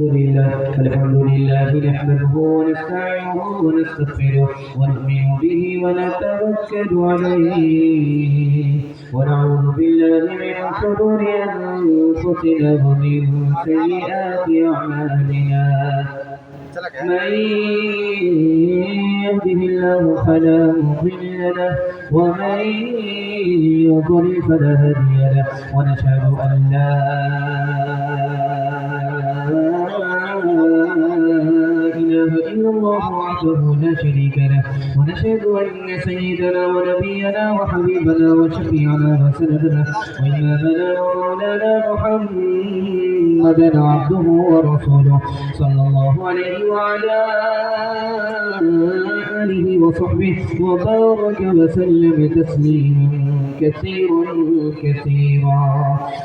الحمد لله نحمده ونستعينه ونستغفره ونؤمن به ونتوكل عليه ونعوذ بالله من شرور أنفسنا ومن سيئات أعمالنا من يهده الله فلا مضل له ومن يضلل فلا هادي له ونشهد أن لا إله إلا الله وحده لا شريك له ونشهد أن سيدنا ونبينا وحبيبنا وشفيعنا وسندنا وإمامنا ومولانا محمدا عبده ورسوله صلى الله عليه وعلى آله وصحبه وبارك وسلم تسليما كثيرا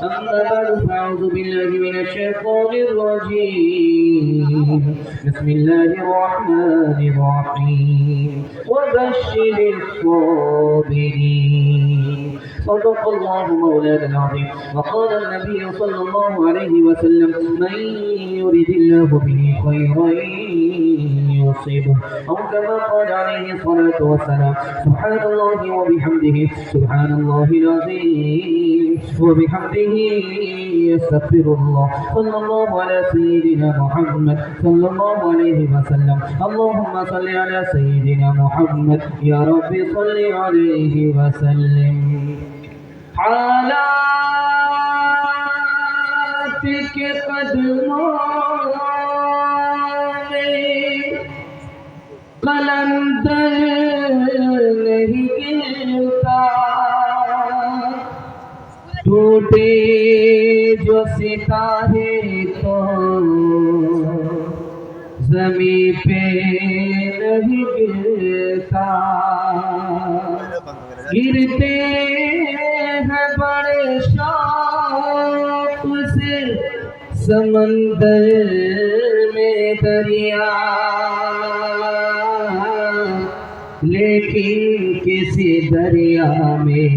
أما بعد فأعوذ بالله من الشيطان الرجيم بسم الله الرحمن الرحيم وبشر الصابرين صدق الله مولانا العظيم وقال النبي صلى الله عليه وسلم من يرد الله به خيرا يصيبه أو كما قال عليه الصلاة والسلام سبحان الله وبحمده سبحان الله العظيم وبحمده يستغفر الله صلى الله على سيدنا محمد صلى الله عليه وسلم اللهم صل على سيدنا محمد يا رب صل عليه وسلم حالات کے قدموں قلندر نہیں گرتا ٹوٹے جو ستارے تو زمین پہ نہیں گرتا گرتے ہیں بڑے شوق سے سمندر میں دریا لیکن کسی دریا میں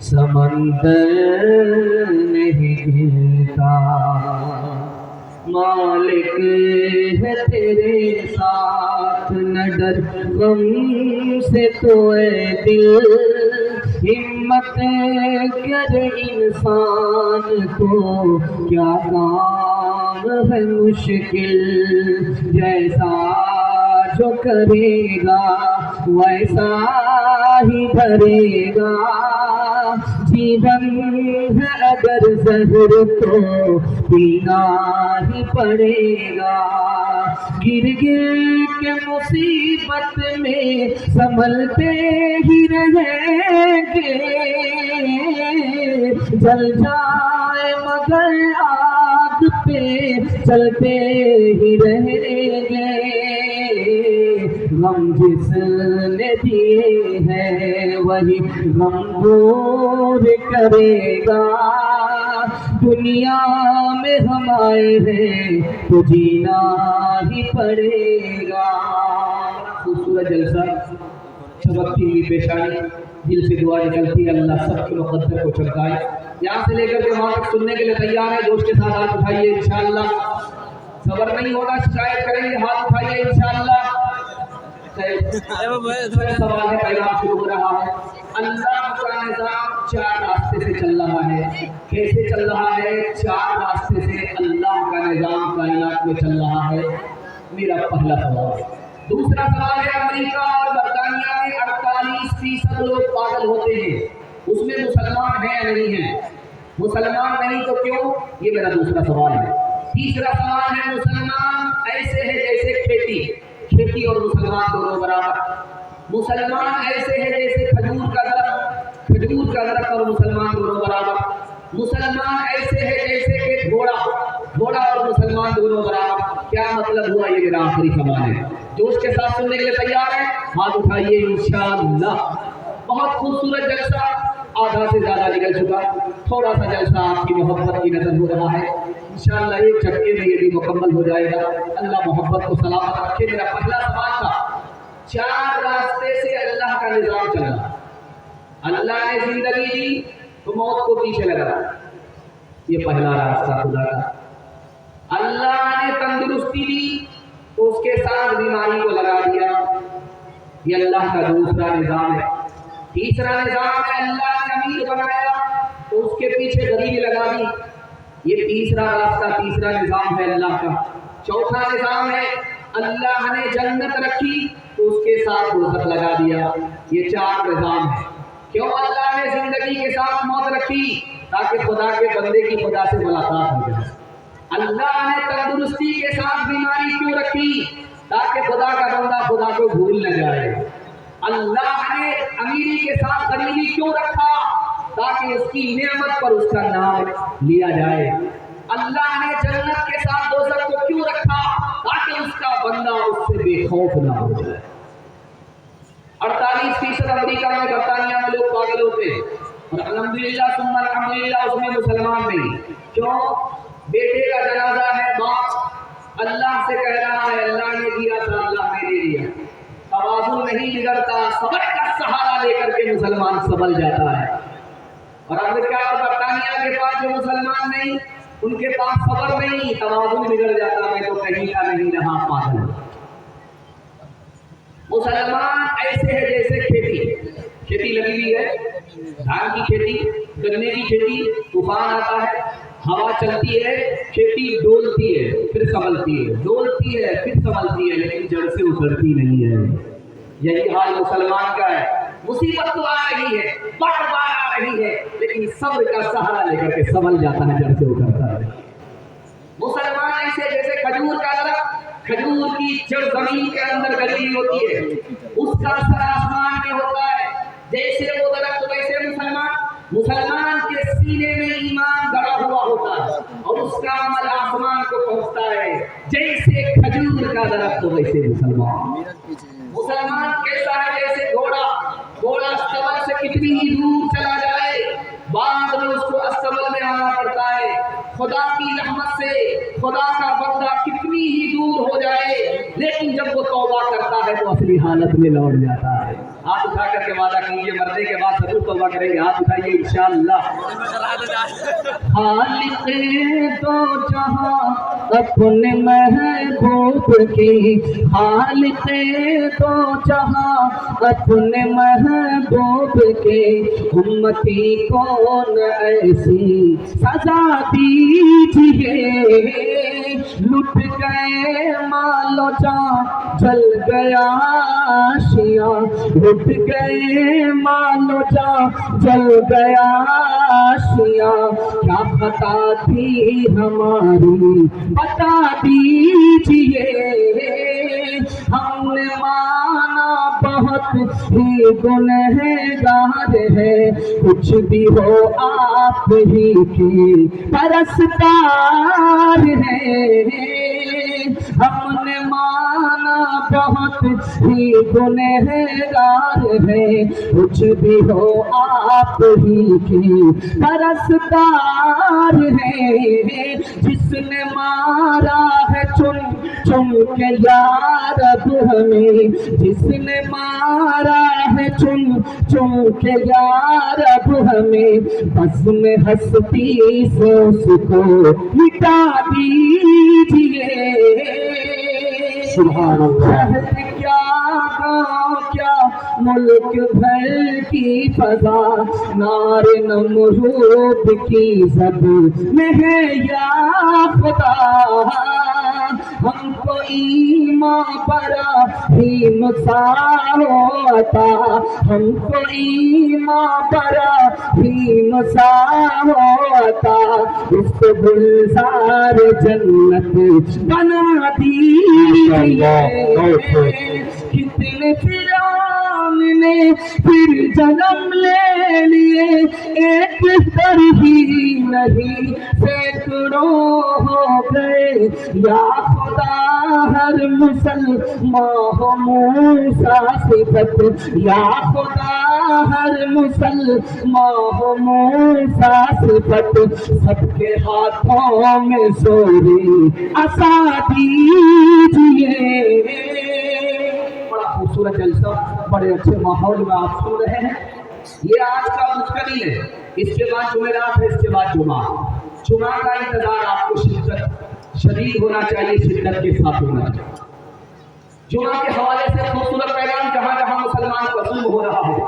سمندر نہیں گرتا مالک ہے تیرے ساتھ نہ ڈر غم سے تو اے دل ہمت کر انسان کو کیا کام ہے مشکل جیسا جو کرے گا ویسا ہی بھرے گا جیون ہے اگر زہر تو پینا ہی پڑے گا گر کے مصیبت میں سنبھلتے ہی رہیں گے جل جائے مگر آگ پہ چلتے ہی رہیں گے غم جس نے دیے ہیں وہی غم دور کرے گا دنیا میں ہم آئے ہیں تو جینا ہی پڑے گا خوبصورت جلسہ چمکتی ہوئی پیشانی دل سے دعا نکلتی ہے اللہ سب کے مقدر کو چمکائے یہاں سے لے کر کے وہاں تک سننے کے لیے تیار ہے جوش کے ساتھ ہاتھ اٹھائیے انشاءاللہ صبر نہیں ہوگا شکایت کریں گے ہاتھ اٹھائیے انشاءاللہ سوال ہے پہلا شروع ہو رہا ہے اللہ کا نظام چار راستے سے چل رہا ہے کیسے چل رہا ہے چار راستے سے اللہ کا نظام کائنات میں چل رہا ہے میرا پہلا سوال دوسرا سوال ہے امریکہ اور برطانیہ میں 48% لوگ پاگل ہوتے ہیں اس میں مسلمان ہیں یا نہیں ہیں مسلمان نہیں تو کیوں یہ میرا دوسرا سوال ہے تیسرا سوال ہے مسلمان ایسے ہے جیسے کھیتی اور مسلمان دونوں برابر مسلمان ایسے ہے جیسے کھجور کا درخت اور مسلمان دونوں برابر مسلمان ایسے ہے جیسے کہ گھوڑا اور مسلمان دونوں برابر کیا مطلب ہوا یہ میرا آخری سوال ہے جوش کے ساتھ سننے کے لیے تیار ہے ہاتھ اٹھائیے انشاءاللہ بہت خوبصورت جلسہ آدھا سے زیادہ نکل چکا تھوڑا سا جلسہ آپ کی محبت کی نظر ہو رہا ہے انشاءاللہ ایک جھٹکے میں یہ بھی مکمل ہو جائے گا اللہ محبت کو سلامت رکھے میرا پہلا سوال تھا چار راستے سے اللہ کا نظام چلا اللہ نے زندگی دی تو موت کو پیچھے لگا یہ پہلا راستہ خدا کا اللہ نے تندرستی دی تو اس کے ساتھ بیماری کو لگا دیا. یہ اللہ کا دوسرا نظام ہے. تیسرا نظام ہے اللہ نے امیر بنایا تو اس کے پیچھے غریبی لگا دی. یہ تیسرا راستہ تیسرا نظام ہے اللہ کا. چوتھا نظام ہے اللہ نے جنت رکھی تو اس کے ساتھ دوزخ لگا دیا. یہ چار نظام ہے. کیوں اللہ نے زندگی کے ساتھ موت رکھی؟ تاکہ خدا کے بندے کی خدا سے ملاقات ہو جائے. اللہ نے تندرستی کے ساتھ بیماری کیوں رکھی؟ تاکہ خدا کا بندہ خدا کو بھول نہ جائے. اللہ نے امیری کے ساتھ غریبی کیوں رکھا؟ تاکہ اس کی نعمت پر اس کا نام لیا جائے. اللہ نے جنت کے ساتھ دوزخ کو کیوں رکھا؟ تاکہ اس کا بندہ اس سے بے خوف نہ ہو جائے. 48% امریکہ میں برطانیہ میں لوگ پاگل ہوتے ہیں اور الحمدللہ ثم الحمدللہ اس میں مسلمان نہیں. کیوں؟ بیٹے کا جنازہ ہے، باپ اللہ سے کہہ رہا ہے اللہ نے دیا تھا اللہ نے دے دیا. توازن نہیں بگڑتا، صبر کا سہارا لے کر کے مسلمان سنبھل جاتا ہے. اور امریکہ اور برطانیہ کے پاس جو مسلمان نہیں ان کے پاس صبر نہیں، توازن بگڑ جاتا. میں تو کہیں کا نہیں رہا پاگل. مسلمان ایسے ہے جیسے کھیتی لگی ہوئی ہے، دھان کی کھیتی، گنے کی کھیتی، طوفان آتا ہے، ہوا چلتی ہے، کھیتی ڈولتی ہے پھر سنبھلتی ہے، ڈولتی ہے پھر سنبھلتی ہے، لیکن جڑ سے اترتی نہیں ہے. یہی حال مسلمان کا ہے. مصیبت تو آ رہی ہے، بار بار آ رہی ہے، لیکن صبر کا سہارا لے کر کے سنبھل جاتا ہے، جڑ سے اترتا ہے. مسلمان ایسے جیسے کھجور کا درخت، کھجور کی جڑ زمین کے اندر گلی ہوتی ہے، اس کا اثر آسمان میں ہوتا ہے. جیسے وہ درخت ویسے مسلمان کے سینے میں ایمان گڑا ہوا ہوتا ہے اور اس کا عمل آسمان کو پہنچتا ہے. جیسے کھجور کا درخت ویسے مسلمان کیسا ہے؟ جیسے گھوڑا استبل سے کتنی ہی دور چلا جائے بعد میں اس کو استبل میں آنا پڑتا ہے. خدا کی رحمت سے خدا کا بندہ کتنی ہی دور ہو جائے لیکن جب وہ توبہ کرتا ہے تو اصلی حالت میں لوٹ جاتا ہے. ہاتھ اٹھا کر کے وعدہ کیجیے مرنے کے بعد ضرور توبہ کریں گے. ہاتھ اٹھائیے انشاءاللہ. خالق تو جہاں اپنے محبوب کی، خالق تو جہاں اپنے محبوب کے، امتی کون ایسی سزا دیجیے. لٹ گئے مال و جان جل گیا آشیاں، لٹ گئے مال و جان جل گیا آشیاں. کیا خطا تھی ہماری بتا دیجیے. ہم نے مانا بہت ہی گنہگار ہے، کچھ بھی ہو آپ ہی کی پرستار ہے. ہم نے مانا بہت ہی گنہگار ہے، کچھ بھی ہو آپ ہی کی پرستار ہے. جس نے مارا ہے چن چن کے یا رب ہمیں، جس نے مارا ہے چن چن کے یا رب ہمیں، بس میں ہستی سے اس کو مٹا دیجیے. سبحان اللہ. کیا گاؤں کیا ملک بھر کی فضا نار نمرود کی زد میں ہے یا خدا. ہم کو ایمان براہیم سا ہوتا، ہم کو ایمان براہیم سا ہوتا. اس کو گلزار جنت بنا دیجیے. کتنے فرعون نے پھر جنم لے لیے، ایک سر ہی نہیں سینکڑوں ہو گئے. یا خدا ہر مسلمان ہو موسیٰ صفت، یا خدا ہر مسلمان ہو موسیٰ صفت. سب کے ہاتھوں میں سوری عصا دیجیے. بڑا خوبصورت جلسہ، بڑے اچھے ماحول میں آپ سن رہے ہیں. یہ آج کا مشکل ہے، اس کے بعد جمعرات ہے، اس کے بعد جمعہ کا انتظار آپ کو شدت شدید ہونا چاہیے، شدت کے ساتھ ہونا چاہیے۔ جمعہ کے حوالے سے خوبصورت پیغام، جہاں جہاں مسلمان پر ظلم ہو رہا ہے،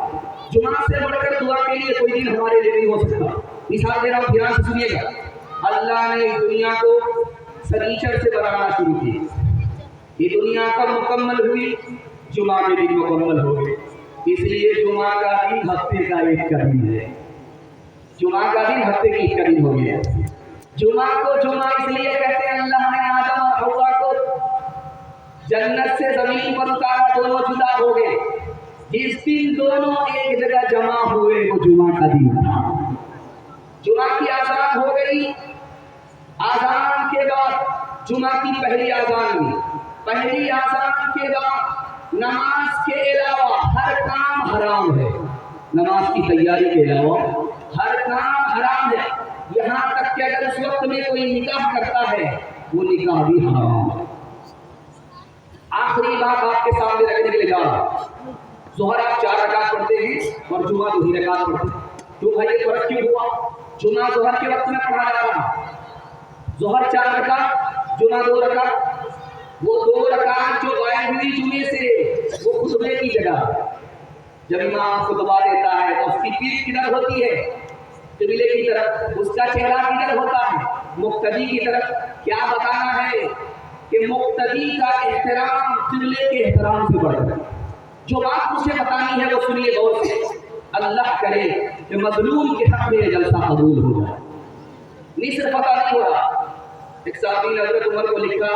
جمعہ سے بڑھ کر دعا کے لیے کوئی دن ہمارے لیے نہیں ہو سکتا۔ مثال دے رہا ہوں، دھیان سے سنیے گا۔ اللہ نے اس دنیا کو سنیچر سے بنانا شروع کیا، یہ دنیا کب مکمل ہوئی؟ جمعہ کے دن مکمل ہو گئی، اس لیے جمعہ کا دن ہفتے کا ایک کا دن ہے۔ جمعہ کا دن ہفتے کی ایک کا دن ہو گیا۔ جمعہ کو جمعہ اس لیے کہتے ہیں، اللہ نے آدم اور حوا کو جنت سے زمین پر اتارا، دونوں جدا ہو گئے، جس دن دونوں ایک جگہ جمع ہوئے وہ جمعہ کا دن تھا۔ جمعہ کی آذان ہو گئی، آذان کے بعد جمعہ کی پہلی آذان ہوئی، پہلی آذان کے بعد نماز کے علاوہ ہر کام حرام ہے، نماز کی تیاری کے علاوہ ہر کام حرام ہے، یہاں تک کہ اگر اس وقت میں کوئی نکاح کرتا ہے وہ نکاح بھی حرام ہے۔ آخری بات آپ کے سامنے رکھنے کے لیے جا رہا ہوں، ظہر آپ 4 رکعت پڑھتے ہیں اور جمعہ 2 ہی رکعت پڑھتے ہیں، کیوں بھائی یہ فرق کیوں ہوا؟ جمعہ ظہر کے وقت میں پڑھا جا رہا، ظہر 4 رکعت، جمعہ 2 رکعت، وہ 2 رکعت جو غائب ہوئی جمعے سے وہ خطبے کی جگہ، جب امام خطبہ دیتا ہے تو اس کی پیٹھ کدھر ہوتی ہے؟ قبلے کی طرف، اس کا چہرہ کدھر ہوتا ہے؟ مقتدی کی طرف۔ کیا بتانا ہے کہ مقتدی کا احترام قبلے کے احترام سے بڑھ کر، جو بات مجھے بتانی ہے وہ سنیے غور سے، اللہ کرے کہ مظلوم کے حق میں یہ جلسہ قبول ہو جائے۔ مصر پتہ نہیں ہو رہا، ایک صحابی نے حضرت عمر کو لکھا،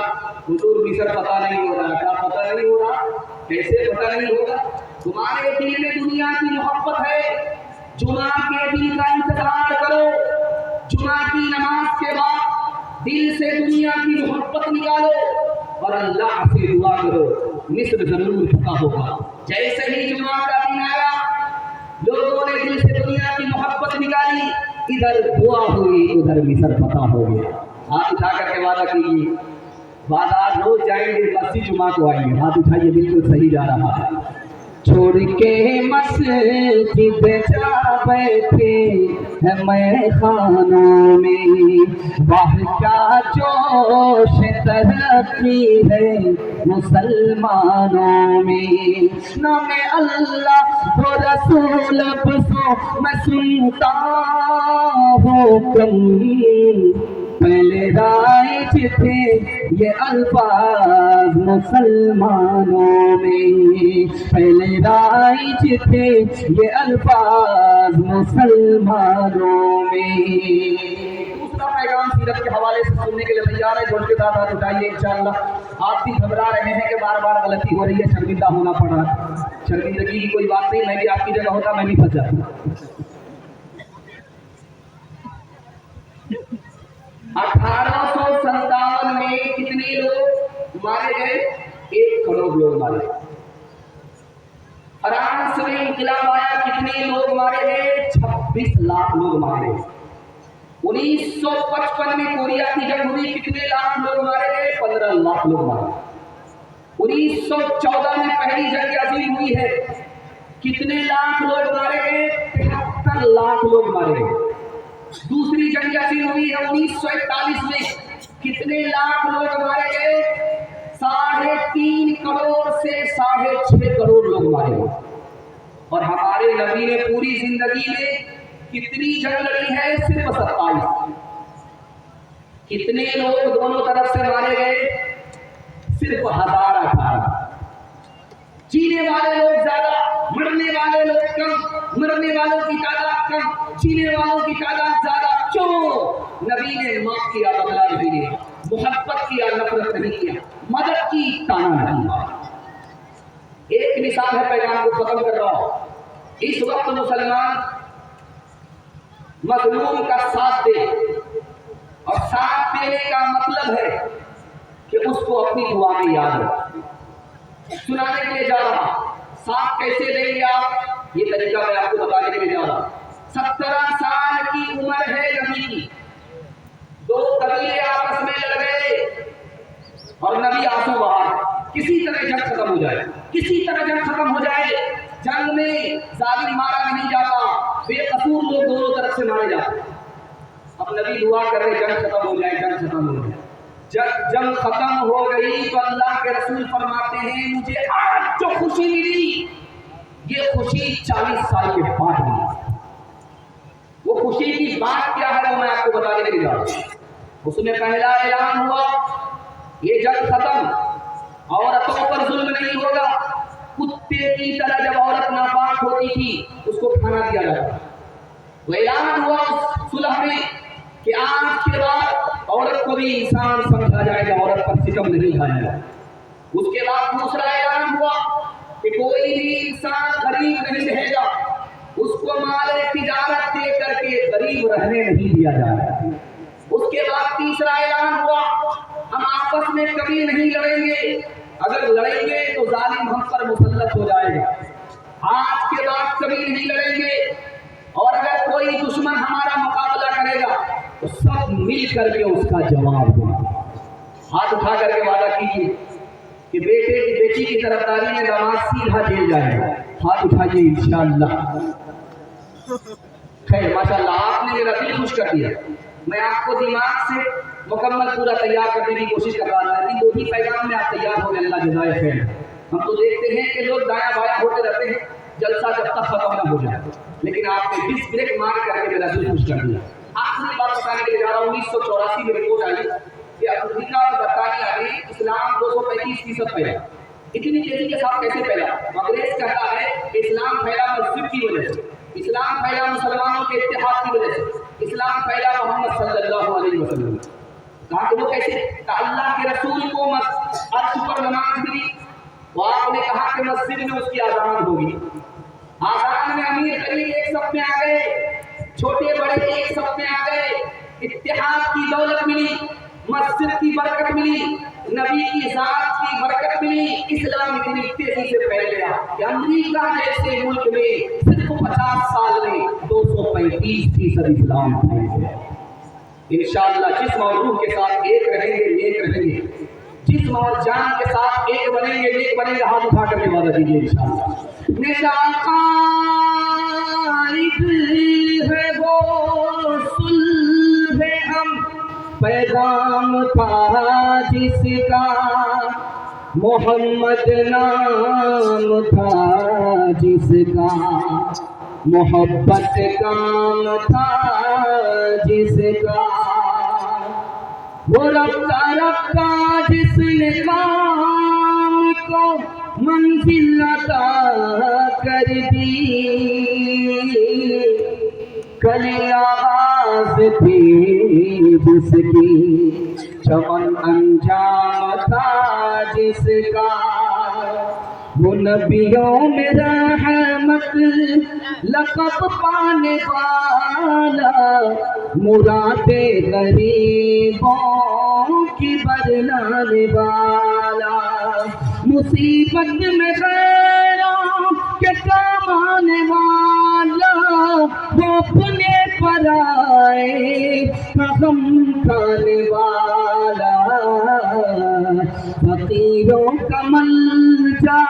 حضور مصر پتہ نہیں ہو رہا، کیا پتہ نہیں ہو رہا؟ کیسے پتہ نہیں ہوگا؟ تمہارے دل میں دنیا کی محبت ہے، جمعہ کے دن کا انتظار کرو، جمعہ کی نماز کے بعد دل سے دنیا کی محبت نکالو اور اللہ سے دعا کرو، مصر ضرور فتح ہوگا۔ جیسے ہی جمعہ کا دن آیا، لوگوں نے دل سے دنیا کی محبت نکالی، ادھر دعا ہوئی، ادھر مصر فتح ہو گیا۔ ہاتھ اٹھا کر کے وعدہ کیجیے، بازار روز جائیں گے، مسجد جمعہ کو آئیں گے، ہاتھ اٹھائیے، بالکل صحیح جا رہا ہے۔ چھوڑ کے مسجد جا بیٹھے ہیں میں خانوں میں، واہ کیا جوش ترقی ہے مسلمانوں میں، نام اللہ و رسول افسوں میں سنتا ہوں کم، پہلے رائج تھے یہ الفاظ مسلمانوں میں، پہلے رائج تھے یہ الفاظ مسلمانوں میں۔ دوسرا پیغام سیرت کے حوالے سے سننے کے لیے تیار ہے، جوڑ کے ساتھ ہاتھ اٹھائیے انشاءاللہ۔ آپ بھی گھبرا رہے ہیں کہ بار بار غلطی ہو رہی ہے، شرمندہ ہونا پڑ رہا ہے، شرمندگی کی کوئی بات نہیں، میں بھی آپ کی جگہ ہوتا میں بھی پھنس جاتا۔ 1857 میں کتنے لوگ مارے گئے؟ 1 کروڑ لوگ مارے گئے۔ فرانس میں انقلاب آیا، کتنے لوگ مارے گئے؟ 26 لاکھ لوگ مارے گئے۔ 1955 میں کوریا کی جنگ ہوئی، کتنے لاکھ لوگ مارے گئے؟ 15 لاکھ لوگ مارے گئے۔ 1914 میں پہلی جنگ عظیم ہوئی ہے، کتنے لاکھ لوگ مارے گئے؟ 73 لاکھ لوگ مارے گئے۔ دوسری جنگ عظیم ہوئی ہے 1941 میں، کتنے لاکھ لوگ مارے گئے؟ 3.5 کروڑ سے 6.5 کروڑ لوگ مارے گئے۔ اور ہمارے نبی نے پوری زندگی میں کتنی جنگ لڑی ہے؟ صرف 27۔ کتنے لوگ دونوں طرف سے مارے گئے؟ صرف 1018۔ جینے والے لوگ زیادہ، مرنے والے لوگ کم، مرنے والوں کی تعداد کم، جینے والوں کی تعداد زیادہ۔ کیوں؟ نبی نے معاف کیا، بدلہ نہیں لیا، محبت کیا، نفرت نہیں کیا، مدد کی، تانا نہیں کیا۔ ایک مثال ہے، پیغام کو ختم کر رہا ہوں۔ اس وقت مسلمان مظلوم کا ساتھ دے، اور ساتھ دینے کا مطلب ہے کہ اس کو اپنی دعا میں یاد رکھے۔ سنانے کے لیے جا رہا، ساتھ کیسے دیں گے آپ؟ یہ طریقہ میں آپ کو بتانے کے لیے جا رہا۔ 17 سال کی عمر ہے نبی کی، 2 قبیلے آپس میں لڑ گئے اور نبی آنسو بہا، کسی طرح جنگ ختم ہو جائے، کسی طرح جنگ ختم ہو جائے۔ جنگ میں ظالم مارا نہیں جاتا، بے قصور لوگ دونوں طرف سے مارے جاتے۔ اب نبی دعا کر رہے جنگ ختم ہو جائے، جنگ ختم ہو جائے۔ جب جنگ ختم ہو گئی تو اللہ کے رسول فرماتے ہیں مجھے آج جو خوشی ملی یہ خوشی 40 سال کے بعد ملی۔ وہ خوشی کی بات کیا ہے وہ میں آپ کو بتانے کے لیے جا رہا ہوں۔ اس میں پہلا اعلان ہوا یہ جنگ ختم، عورتوں پر ظلم نہیں ہوگا، کتے کی طرح جب عورت ناپاک ہوتی تھی اس کو کھانا دیا جاتا۔ وہ اعلان ہوا صلح میں کہ آج کے بعد عورت کو بھی انسان سمجھا جائے گا، عورت پر ستم نہیں کھایا جائے۔ اس کے بعد دوسرا اعلان ہوا کہ کوئی بھی انسان غریب نہیں رہے گا، اس کو مال تجارت دے کر کے غریب رہنے نہیں دیا جائے گا۔ اس کے بعد تیسرا اعلان ہوا ہم آپس میں کبھی نہیں لڑیں گے، اگر لڑیں گے تو ظالم ہم پر مسلط ہو جائے گا۔ آج کے بعد کبھی نہیں لڑیں گے، اور اگر کوئی دشمن ہمارا مقابلہ کرے گا تو سب مل کر کے اس کا جواب دیں۔ ہاتھ اٹھا کر کے وعدہ کیجیے کہ بیٹے کی بیٹی کی طرفداری میں داماد سیدھا جیل جائے گا۔ ہاتھ اٹھائیے انشاءاللہ۔ خیر ماشاءاللہ آپ نے میرا دل خوش کر دیا۔ میں آپ کو دماغ سے مکمل پورا تیار کرنے کی کوشش کر رہا تھا، لیکن دو ہی پیغام میں آپ تیار ہو گئے، اللہ جزائے خیر۔ ہم تو دیکھتے ہیں کہ لوگ دایاں بایاں ہوتے رہتے ہیں جلسہ جب تک ختم نہ ہو جائے، لیکن آپ نے ڈس بریک مار کر کے میرا دل خوش کر دیا۔ آخری بات بتانے کے لیے جا رہا ہوں۔ 1984 میں رپورٹ آئی کہ امریکہ اور برطانیہ میں اسلام 235% پھیلا۔ اتنی تیزی کے ساتھ کیسے پھیلا؟ انگریز کہتا ہے کہ اسلام پھیلا مسجد کی وجہ سے، اسلام پھیلا مسلمانوں کے اتحاد کی وجہ سے، اسلام پھیلا محمد صلی اللہ علیہ وسلم۔ کہا کہ وہ کیسے؟ کہ اللہ کے رسول کو عرش پر نماز ملی، وہ آپ نے کہا کہ مسجد میں اس کی اذان ہوگی۔ آزان میں امیر غریب ایک صف میں آ گئے، چھوٹے بڑے ایک صف میں آ گئے، اتحاد کی دولت ملی، مسجد کی برکت ملی، نبی کی ذات کی برکت ملی۔ اسلام اتنی تیزی سے پھیل گیا کہ امریکہ جیسے ملک میں صرف 50 سال میں 235% اسلام پھیل گیا۔ انشاءاللہ جسم اور روح کے ساتھ ایک رہیں گے، نیک رہیں گے، جسم اور جان کے ساتھ ایک بنیں گے، نیک بنیں گے۔ ہاتھ اٹھا کر کے وعدہ دیجیے انشاءاللہ۔ میرا قائد ہے وہ صلح ہم، پیغام تھا جس کا محمد نام تھا جس کا، محبت کام تھا جس کا، وہ رفتہ رفتہ جس نے کام کو منزل عطا کر دی، کلی آغاز تھی جس کی، چمن انجام تھا جس کا، وہ نبیوں میں رحمت لقب پانے والا، مراد غریبوں کی برلانے والا، مصیبت میں غیروں کے کام آنے والا، وہ اپنے پرائے کا غم کھانے والا، فقیروں کا ملجا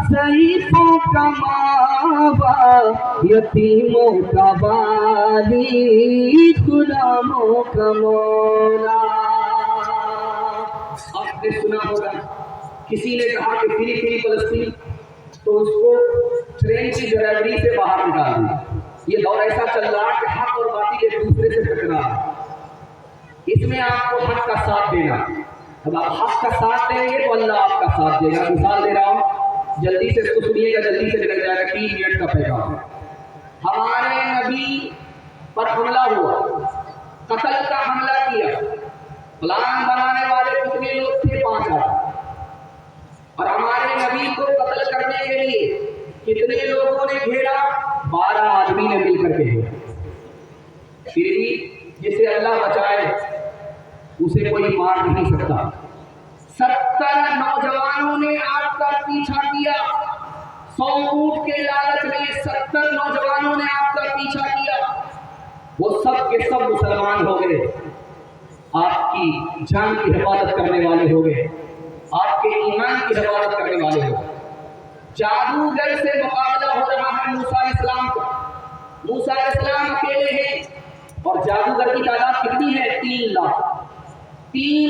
ضعیفوں کا ماوا، یتیموں کا والی غلاموں کا مولا۔ آپ نے سنا ہوگا کسی نے کہا کہ فری فری فلسطین، تو اس کو ٹرین کی ڈرائیوری سے باہر نکال دیا۔ یہ دور ایسا چل رہا ہے کہ حق اور باطل ایک دوسرے سے ٹکرا رہا ہے۔ اس میں آپ کو حق کا ساتھ دینا، اب آپ حق کا ساتھ دیں گے تو اللہ آپ کا ساتھ دے گا۔ مثال دے رہا ہوں، جلدی سے اس کو سنیے گا، جلدی سے نکل جائے گا، 3 منٹ کا پیغام ہے۔ ہمارے نبی پر حملہ ہوا، قتل کا حملہ کیا، پلان بنانے والے کتنے لوگ تھے؟ 5 آدمی، اور ہمارے نبی کو قتل کرنے کے لیے کتنے لوگوں نے گھیرا؟ 12 آدمی نے مل کر کے گھیرا۔ پھر بھی جسے اللہ بچائے اسے کوئی مار نہیں سکتا۔ 70 نوجوانوں نے آپ کا پیچھا کیا، 100 اونٹ کے لالچ میں 70 نوجوانوں نے آپ کا پیچھا کیا، وہ سب کے سب مسلمان ہو گئے، آپ کی جان کی حفاظت کرنے والے ہو گئے، آپ کے ایمان کی حفاظت کرنے والے ہو گئے۔ جادوگر سے مقابلہ ہو رہا ہے موسیٰ علیہ السلام کو، موسیٰ علیہ السلام اکیلے ہیں، اور جادوگر کی تعداد کتنی ہے؟ 3 لاکھ۔ 3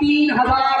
3000।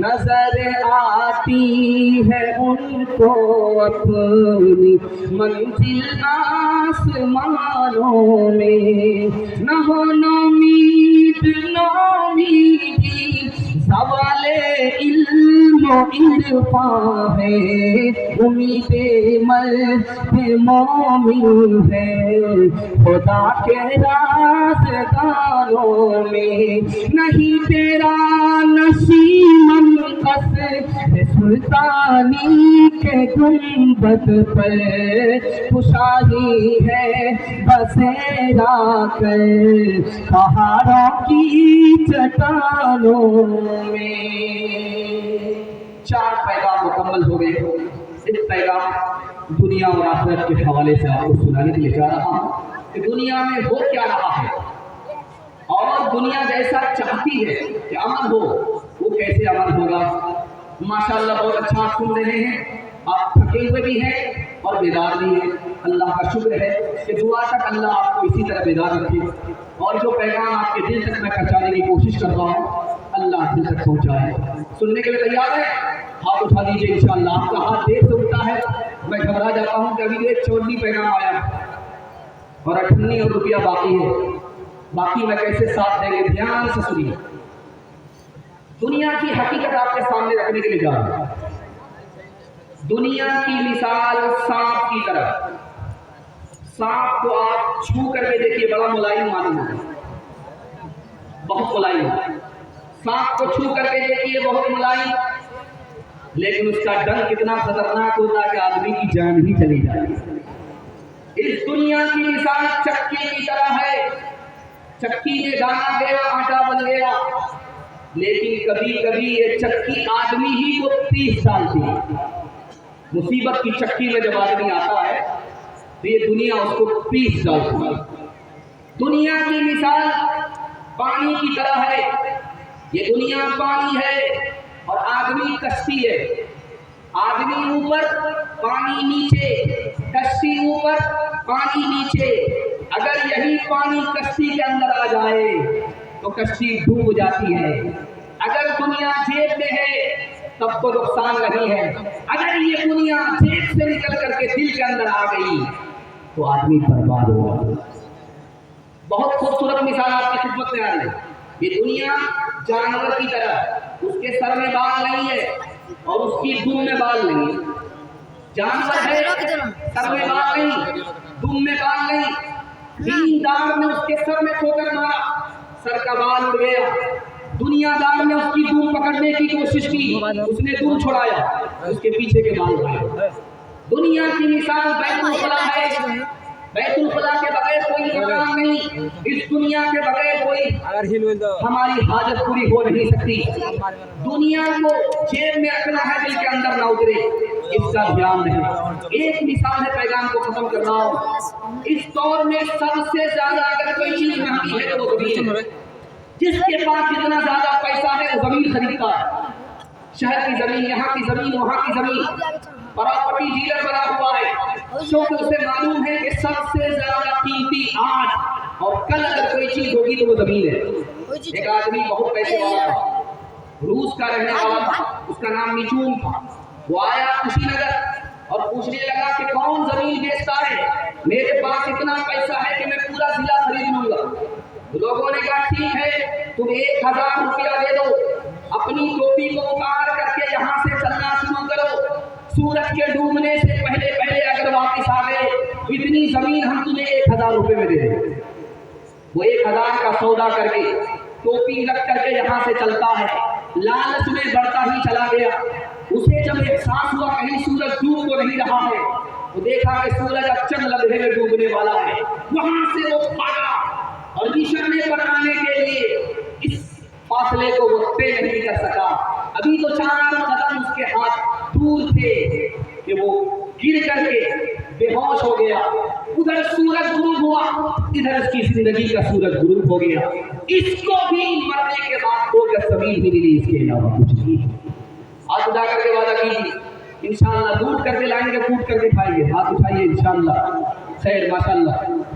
نظر آتی ہے ان کو اپنی منزل آسمانوں میں، نہ ہو نومید نومیدی، زوال علم و عرفان ہے، امید مرد مومن ہے، خدا کے رازداروں میں، نہیں تیرا نسیم قصر سلطانی کے گنبد پر، خوشحالی ہے بسیرا کر پہاڑوں کی چٹانوں میں۔ چار پیغام مکمل ہو گئے۔ اس پیغام دنیا اور آخرت کے حوالے سے آپ کو سنانے کے لیے جا رہا ہوں کہ دنیا میں ہو کیا رہا ہے، اور دنیا جیسا چاہتی ہے کہ امن ہو، وہ کیسے امن ہوگا۔ ماشاءاللہ بہت اچھا آپ سن رہے ہیں، آپ تھکے ہوئے بھی ہیں اور بیدار بھی ہیں۔ اللہ کا شکر ہے کہ دعا تک اللہ آپ کو اسی طرح بیدار رکھے، اور جو پیغام آپ کے دل تک میں پہنچانے کی کوشش کر رہا ہوں اللہ دل تک پہنچائے۔ سننے کے لیے تیار ہے؟ ہاتھ اٹھا دیجیے انشاءاللہ۔ آپ کا ہاتھ دیر سے اٹھتا ہے، میں گھبرا جاتا ہوں کہ ابھی ایک 14 پیغام آیا اور 58 روپیہ باقی ہے، باقی میں کیسے ساتھ دیں گے؟ دھیان سے سنیے۔ دنیا کی حقیقت آپ کے سامنے رکھنے کے لیے جا رہا ہوں۔ دنیا کی مثال سانپ کی طرح۔ سانپ کو آپ چھو کر کے دیکھیے، بڑا ملائم معلوم ہے، بہت ملائم ہے۔ سانپ کو چھو کر کے دیکھیے، بہت ملائم، لیکن اس کا ڈنگ کتنا خطرناک ہوتا ہے کہ آدمی کی جان ہی چلی جائے۔ اس دنیا کی مثال چکی کی طرح ہے۔ چکی میں دانا گیا، آٹا بن گیا، لیکن کبھی کبھی یہ چکی آدمی ہی کو پیس ڈالتی ہے۔ مصیبت کی چکی میں جب آدمی آتا ہے تو یہ دنیا اس کو پیس ڈالتی ہے۔ دنیا کی مثال پانی کی طرح ہے۔ یہ دنیا پانی ہے اور آدمی کشتی ہے۔ آدمی اوپر، پانی نیچے، کشتی اوپر، پانی نیچے۔ اگر یہی پانی کشتی کے اندر آ جائے تو کشتی ڈوب جاتی ہے۔ اگر دنیا جیب میں ہے تب تو نقصان نہیں ہے، اگر یہ دنیا جیب سے نکل کر کے دل کے اندر آ گئی تو آدمی برباد ہوا۔ بہت خوبصورت مثال آپ کی خدمت میں آ رہی ہے۔ یہ دنیا جانور کی طرح، اس کے سر میں بال نہیں ہے اور اس کی دم میں بال نہیں ہے۔ جانور ہے، سر میں بال نہیں، دم میں بال نہیں۔ دیندار نے اس کے سر میں ٹھوکر مارا، سر کا بال اڑ گیا۔ دنیا دار نے اس کی دم پکڑنے کی کوشش کی، اس نے دم چھڑایا، اس کے پیچھے کے بال اڑائے۔ دنیا کی مثال بیت الخلا ہے۔ بیت الخلا کے بغیر کوئی مقام نہیں، اس دنیا کے بغیر کوئی ہماری حاجت پوری ہو نہیں سکتی۔ دنیا کو جیب میں رکھنا ہے، دل کے اندر نہ اترے، اس کا دھیان رہے۔ ایک مثال ہے، پیغام کو ختم کر رہا ہوں۔ اس دور میں سب سے زیادہ اگر کوئی چیز مہنگی ہے تو وہ زمین ہے۔ جس کے پاس جتنا زیادہ پیسہ ہے وہ زمین خریدتا ہے۔ شہر کی زمین، یہاں کی زمین، وہاں کی زمین، پراپرٹی ڈیلر بنا ہوا ہے، کیونکہ اسے معلوم ہے کہ سب سے زیادہ قیمتی آج اور کل اگر کوئی چیز ہوگی تو وہ زمین ہے۔ ایک آدمی بہت پیسے والا تھا، روس کا رہنے والا تھا، اس کا نام میچون تھا۔ وہ آیا خوشی نگر اور پوچھنے لگا کہ کون زمین بیچتا ہے، میرے پاس اتنا پیسہ ہے کہ میں پورا ضلع خرید لوں گا۔ لوگوں نے کہا ٹھیک ہے، تم 1000 روپیہ دے دو، اپنی ٹوپی کو اتار کر کے یہاں سے چلنا شروع کرو، سورج کے ڈوبنے سے پہلے پہلے اگر واپس آ گئے اتنی زمین ہم تمہیں 1000 روپے میں دے دیں۔ وہ 1000 کا سودا کر کے ٹوپی رکھ کر کے یہاں سے چلتا ہے، لالچ میں بڑھتا ہی چلا گیا۔ اسے جب احساس ہوا کہیں سورج ڈوب تو نہیں رہا ہے، وہ دیکھا کہ سورج اب چند لمحے میں ڈوبنے والا ہے، وہاں سے وہ بھاگا اور نشانے پر آنے کے لیے اس فاصلے کو وہ طے نہیں کر سکا۔ ابھی تو 4 قدم اس کے ہاتھ دور تھے کہ وہ گر کر کے بے ہوش ہو گیا۔ ادھر سورج غروب ہوا، ادھر اس کی زندگی کا سورج غروب ہو گیا۔ اس کو بھی مرنے کے بعد 2 گز زمین ہی ملی، اس کے علاوہ کچھ نہیں۔ ہاتھ اٹھا کر کے وعدہ کیجیے، انشاءاللہ ڈھونڈ کر کے لائیں گے، کوٹ کر کے کھائیں گے۔ ہاتھ اٹھائیے انشاءاللہ۔ خیر ماشاءاللہ۔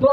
2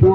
2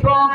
2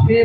6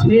6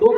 2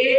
1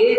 1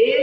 1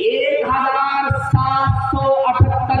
1778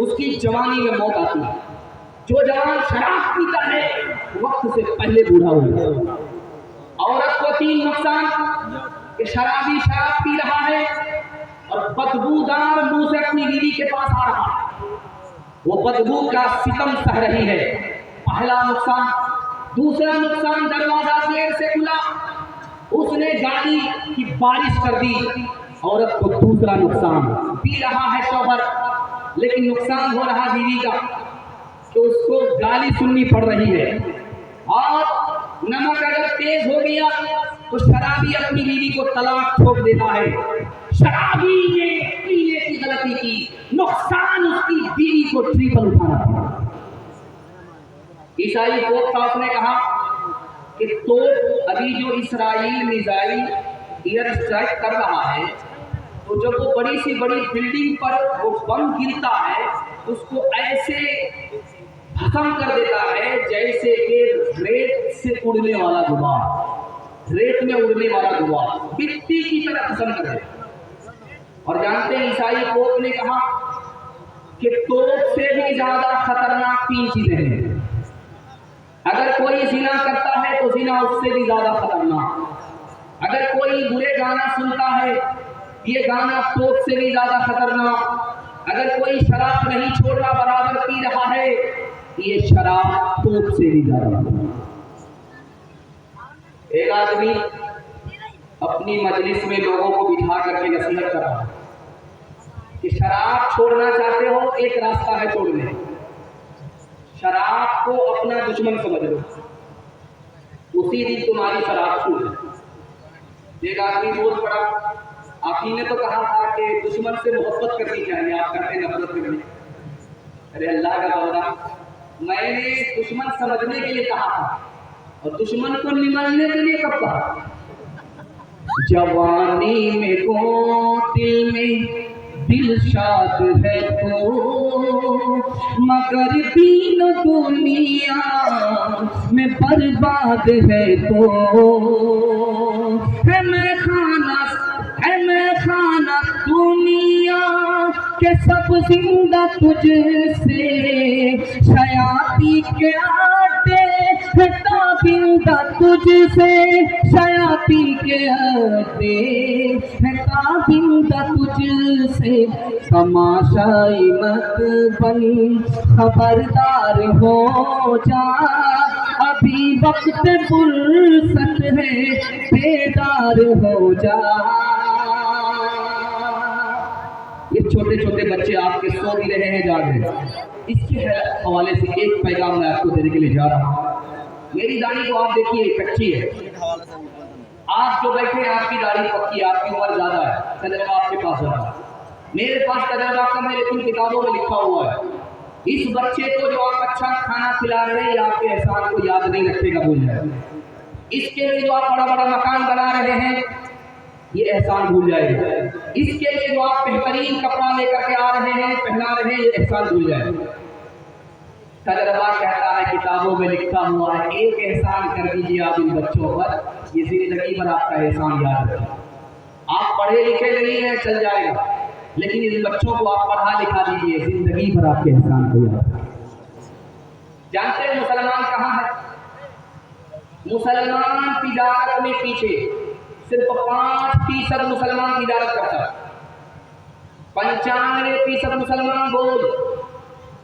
اس کی جوانی میں موت آتی ہے. جو جوان شراب پیتا ہے وقت سے پہلے بوڑھا ہو جاتا ہے. عورت کو 3 نقصان کہ شرابی شراب پی رہا ہے اور بدبودار منہ سے اپنی بیوی کے پاس آ رہا ہے، وہ بدبو کا ستم سہ رہی ہے. پہلا نقصان. دوسرا نقصان دروازہ دیر سے کھلا، اس نے گالی کی بارش کر دی. عورت کو دوسرا نقصان. پی رہا ہے شوہر لیکن نقصان ہو رہا بیوی کا کہ اس کو گالی سننی پڑ رہی ہے. اور نمک اگر تیز ہو گیا تو شرابی اپنی بیوی کو طلاق ٹھوک دیتا ہے. شرابی نے پینے کی غلطی کی، نقصان اس کی بیوی کو ٹریپل اٹھانا پڑا. عیسائی پوپ تھا، اس نے کہا کہ تو ابھی جو اسرائیل میزائل ایئر اسٹرائک کر رہا ہے تو جب وہ بڑی سی بڑی بلڈنگ پر وہ بم گرتا ہے اس کو ایسے ختم کر دیتا ہے جیسے کہ ریت سے اڑنے والا غبار، ریت میں اڑنے والا غبار مٹی کی طرح ختم کر دیتا. اور جانتے ہیں عیسائی پوپ نے کہا کہ توپ سے بھی زیادہ خطرناک 3 چیزیں ہیں. اگر کوئی زنا کرتا ہے تو زنا اس سے بھی زیادہ خطرناک. اگر کوئی برے گانا سنتا ہے یہ گانا توپ سے بھی زیادہ خطرناک. اگر کوئی شراب نہیں چھوڑ رہا برابر پی رہا ہے یہ شراب توپ سے بھی زیادہ خطرناک. ایک آدمی اپنی مجلس میں لوگوں کو بٹھا کر کے نصیحت کر رہا کہ شراب چھوڑنا چاہتے ہو ایک راستہ ہے چھوڑنے، شراب کو اپنا دشمن سمجھ لو، اسی دن تمہاری شراب چھوٹ. ایک آدمی بول پڑا آپ ہی نے تو کہا تھا کہ دشمن سے محبت کرنی چاہیے، آپ کرتے نفرت کرنی. ارے اللہ کا بندہ، میں نے دشمن سمجھنے کے لیے کہا تھا اور دشمن کو نمٹنے کے لیے کب کہا؟ جوانی میں کو دل میں دل شاد ہے تو مگر دین دنیا میں برباد ہے تو ہے میں خانہ دنیا کے سب زندہ تجھ سے شیاطی کے آٹے ہے تابندہ تجھ سے شیاطی کے آٹے ہے تابندہ تجھ سے. تماشائی مت بن خبردار ہو جا ابھی وقت فرصت ہے بیدار ہو جا. یہ چھوٹے چھوٹے بچے آپ کے سو بھی رہے ہیں جاگ رہے ہیں. اس کے حوالے سے ایک پیغام میں آپ کو دینے کے لیے جا رہا ہوں. میری داڑھی کو آپ دیکھیے کچی ہے، آپ جو بیٹھے ہیں آپ کی داڑھی پکی ہے، آپ کی عمر زیادہ ہے، تجربہ آپ کے پاس ہے. میرے پاس تجربہ کم ہے لیکن کتابوں میں لکھا ہوا ہے. اس بچے کو جو آپ اچھا کھانا کھلا رہے ہیں یہ آپ کے احسان کو یاد نہیں رکھے گا، بھول جائے. اس کے لیے جو آپ بڑا بڑا مکان بنا رہے ہیں یہ احسان بھول جائے گا. اس کے لیے جو آپ بہترین کپڑا لے کر کے آ رہے ہیں پہنا رہے ہیں یہ احسان بھول جائے گا. تجربہ کہتا ہے کتابوں میں لکھا ہوا ہے ایک احسان کر دیجیے آپ ان بچوں پر، یہ زندگی بھر آپ کا احسان یاد رکھیں. آپ پڑھے لکھے نہیں ہیں چل جائے گا لیکن ان بچوں کو آپ پڑھا لکھا دیجیے زندگی بھر آپ کے احسان کو یاد رکھیں. جانتے ہیں مسلمان کہاں ہے؟ مسلمان تجارت میں پیچھے، صرف 5% مسلمان تجارت کرتا ہے. 95% مسلمان بول.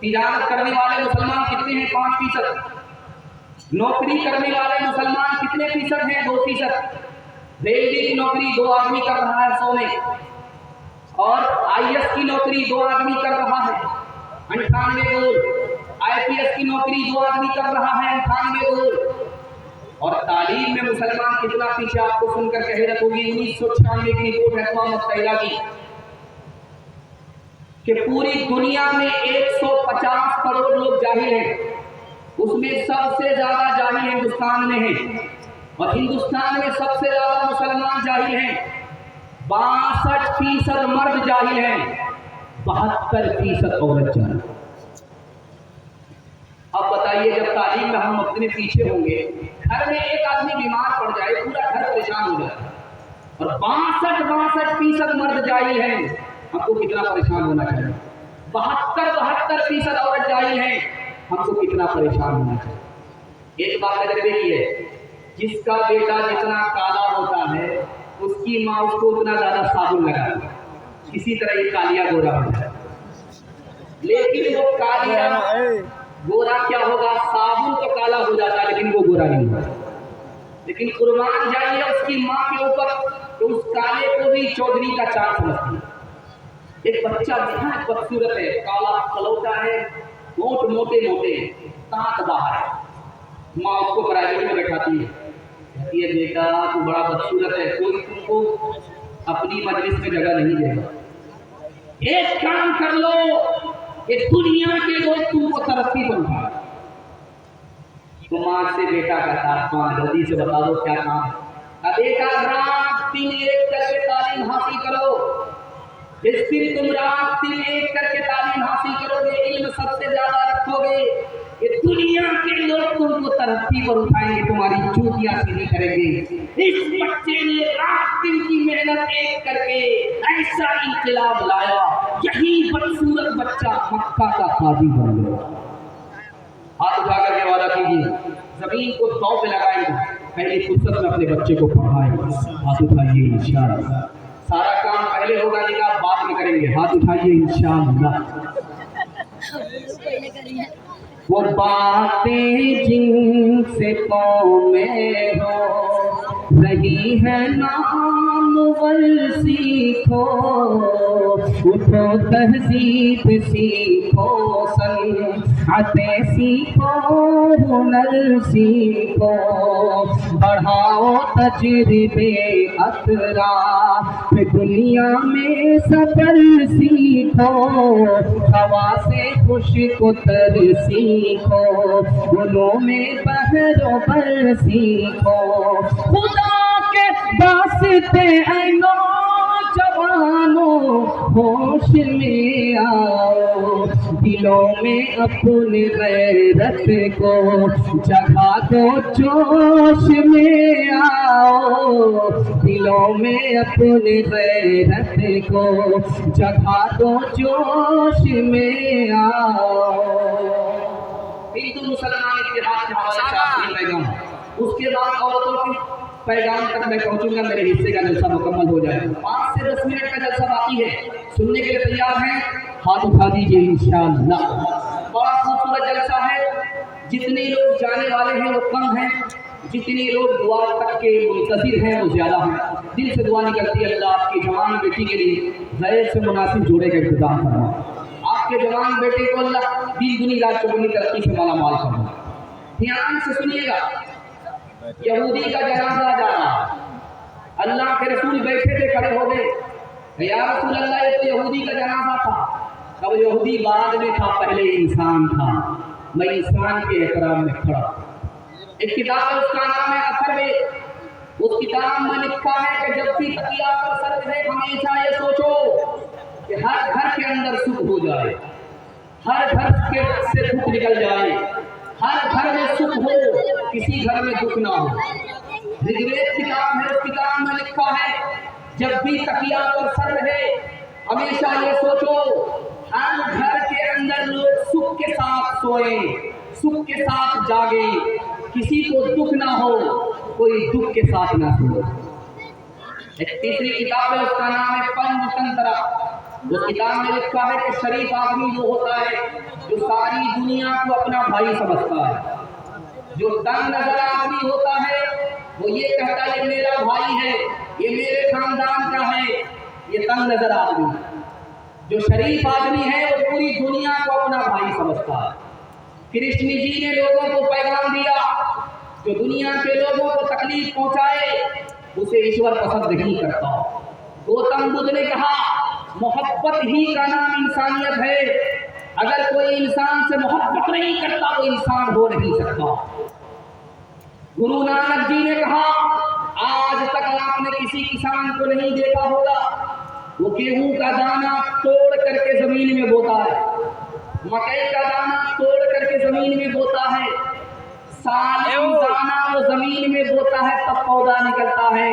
تجارت کرنے والے مسلمان کتنے ہیں؟ 5%. نوکری کرنے والے مسلمان کتنے فیصد ہیں؟ 2%. ریلوے کی نوکری 2 آدمی کر رہا ہے 100 میں، اور IAS کی نوکری 2 آدمی کر رہا ہے 98 گول. IPS کی نوکری 2 آدمی کر رہا ہے 98 گول. اور تعلیم میں مسلمان کتنا پیچھے آپ کو سن کر حیرت ہوگی. 1996 کی رپورٹ ہے اقوام متحدہ کی کہ پوری دنیا میں 150 کروڑ لوگ جاہل ہیں، اس میں سب سے زیادہ جاہل ہندوستان میں ہیں، اور ہندوستان میں سب سے زیادہ مسلمان جاہل ہیں. 62% مرد جاہل ہیں، 72% عورت جاہل. اب بتائیے جب تعلیم میں ہم اپنے پیچھے ہوں گے، گھر میں ایک آدمی بیمار پڑ جائے پورا گھر پریشان ہو جائے، اور 62% مرد جاہل ہیں، ہم کو کتنا پریشان ہونا چاہیے. 72% عورت جاہل ہیں، ہم کو کتنا پریشان ہونا چاہیے۔ ایک بات تجربے کی ہے، جس کا بیٹا جتنا کالا ہوتا ہے اس کی ماں اس کو اتنا زیادہ صابن لگاتی ہے، اسی طرح یہ کالیا گورا ہوتا ہے۔ لیکن وہ کالیا گورا کیا ہوگا، صابن تو کالا ہو جاتا ہے لیکن وہ گورا نہیں ہوتا۔ لیکن قربان جائیے اس کی ماں کے اوپر تو اس کالے کو بھی چودھری کا چاند سمجھتی ہے۔ ایک بچہ بہت خوبصورت ہے، کالا کلوٹا ہے، موٹے موٹے دانت باہر ہے، ماں اس کو پرائیویٹ میں بٹھاتی ہے، کہتی ہے بیٹا تو بڑا خوبصورت ہے، کوئی تم کو اپنی مجلس میں جگہ نہیں دے گا، ایک کام کر لو کہ دنیا کے لوگ تم کو ترقی پر اٹھائیں۔ تو ماں سے بیٹا کہتا ہے ماں جلدی سے بتا دو کیا کام ہے۔ بیٹا رات دن ایک کر کے تعلیم حاصل کرو، جس دن تم رات دن ایک کر کے تعلیم حاصل کرو گے، علم سب سے زیادہ رکھو گے، یہ دنیا کے لوگ تم کو ترقی پر اٹھائیں گے، تمہاری چوٹیاں سیدھی کریں گے۔ اس بچے نے رات دن کی محنت ایک کر کے ایسا انقلاب لایا، یہی بدصورت بچہ مکہ کا قاضی بن گیا۔ ہاتھ اٹھا کر کے وعدہ کیجیے، زمین کو دو پہ لگائیں گے، پہلی فرصت میں اپنے بچے کو پڑھائیں گے۔ ہاتھ اٹھائیے انشاءاللہ، سارا کام پہلے ہوگا نکاح بعد میں کریں گے، ہاتھ اٹھائیے انشاءاللہ۔ وہ باتیں جن سے قومیں ہو رہی ہے نامور سیکھو، اٹھو تہذیب سیکھو، صنعتیں سیکھو، ہنر سیکھو، بڑھاؤ تجربے اطراف دنیا میں سفر سیکھو، ہوا سے خوش کتر سیکھو، علوم بحر و بر سیکھو، خدا کے واسطے اے نوجوانوں ہوش میں آؤ، دلوں میں اپنے غیرت کو جگا دو، جوش میں آؤ، دلوں میں اپنے غیرت کو جگا دو، جوش میں آؤ۔ ہندو مسلمان اتحاد کے حوالے سے آخری پیغام، اس کے بعد عورتوں کے پیغام تک میں پہنچوں گا، میرے حصے کا جلسہ مکمل ہو جائے گا۔ 5 سے 10 منٹ کا جلسہ باقی ہے، سننے کے لیے تیار ہیں؟ ہاتھ اٹھا دیجیے انشاءاللہ۔ بڑا خوبصورت جلسہ ہے، جتنے لوگ جانے والے ہیں وہ کم ہیں، جتنے لوگ دعا تک کے منتظر ہیں وہ زیادہ ہیں۔ دل سے دعا نکلتی ہے اللہ آپ کی جوان بیٹی کے لیے غیر سے مناسب جوڑے کا انتظام کرنا، آپ کے جوان بیٹے کو اللہ دین دنیا رات چگنی ترقی سے مالا مال کرنا۔ دھیان سے سنیے گا، یہودی کا جنازہ جا رہا، اللہ کے رسول بیٹھے تھے، کھڑے ہو گئے، یا رسول اللہ یہ تو یہودی کا جنازہ تھا۔ اب یہودی بعد میں تھا، پہلے انسان تھا، میں انسان کے احترام میں کھڑا۔ ایک کتاب ہے، اس کا نام ہے اثر، اس کتاب میں لکھا ہے کہ جب بھی تکیہ پر سر رہے ہمیشہ یہ سوچو کہ ہر گھر کے اندر سکھ ہو جائے، ہر گھر سے دکھ نکل جائے، ہر گھر میں سکھ ہو، کسی گھر میں دکھ نہ ہو۔ رگوید کتاب ہے، اس کتاب میں لکھا ہے جب بھی تکیہ پر سر رہے ہمیشہ یہ سوچو ہر گھر کے اندر لوگ سکھ کے ساتھ سوئیں، سکھ کے ساتھ جاگیں، کسی کو دکھ نہ ہو، کوئی دکھ کے ساتھ نہ سوئے۔ ایک تیسری کتاب ہے، اس کا نام ہے پنچ تنترا۔ اس کتاب میں لکھا ہے کہ شریف آدمی جو ہوتا ہے جو ساری دنیا کو اپنا بھائی سمجھتا ہے، جو تنگ نظر آدمی ہوتا ہے وہ یہ کہتا ہے یہ میرا بھائی ہے، یہ میرے خاندان کا ہے، یہ تنگ نظر آدمی۔ جو شریف آدمی ہے وہ پوری دنیا کو اپنا بھائی سمجھتا ہے۔ کرشن جی نے لوگوں کو پیغام دیا جو دنیا کے لوگوں کو تکلیف پہنچائے اسے ایشور پسند نہیں کرتا۔ گوتم بدھ نے کہا محبت ہی کا نام انسانیت ہے، اگر کوئی انسان سے محبت نہیں کرتا وہ انسان ہو نہیں سکتا۔ گرو نانک جی نے کہا آج تک آپ نے کسی کسان کو نہیں دیکھا ہوگا وہ گیہوں کا دانہ توڑ کر کے زمین میں بوتا ہے، مکئی کا دانہ توڑ کر کے زمین میں بوتا ہے، سالم دانہ وہ زمین میں بوتا ہے تب پودا نکلتا ہے۔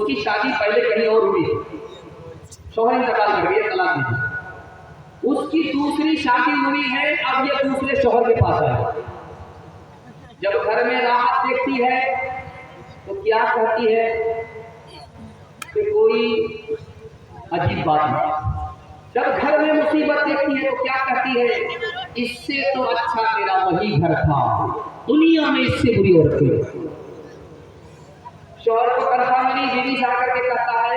اس کی شادی پہلے کہیں اور ہوئی تھی، شوہر انتقال کر گیا، طلاق دی تھی، اس کی دوسری شادی ہوئی ہے، اب یہ دوسرے شوہر کے پاس آئے، جب گھر میں راحت دیکھتی ہے تو کیا کہتی ہے کہ کوئی عجیب بات نہیں، جب گھر میں مصیبت دیکھتی ہے تو کیا کہتی ہے اس سے تو اچھا میرا وہی گھر تھا، دنیا میں اس سے بری عورت ہے۔ شوہر کو تنخواہ ملی، بیوی سے آ کر کے کہتا ہے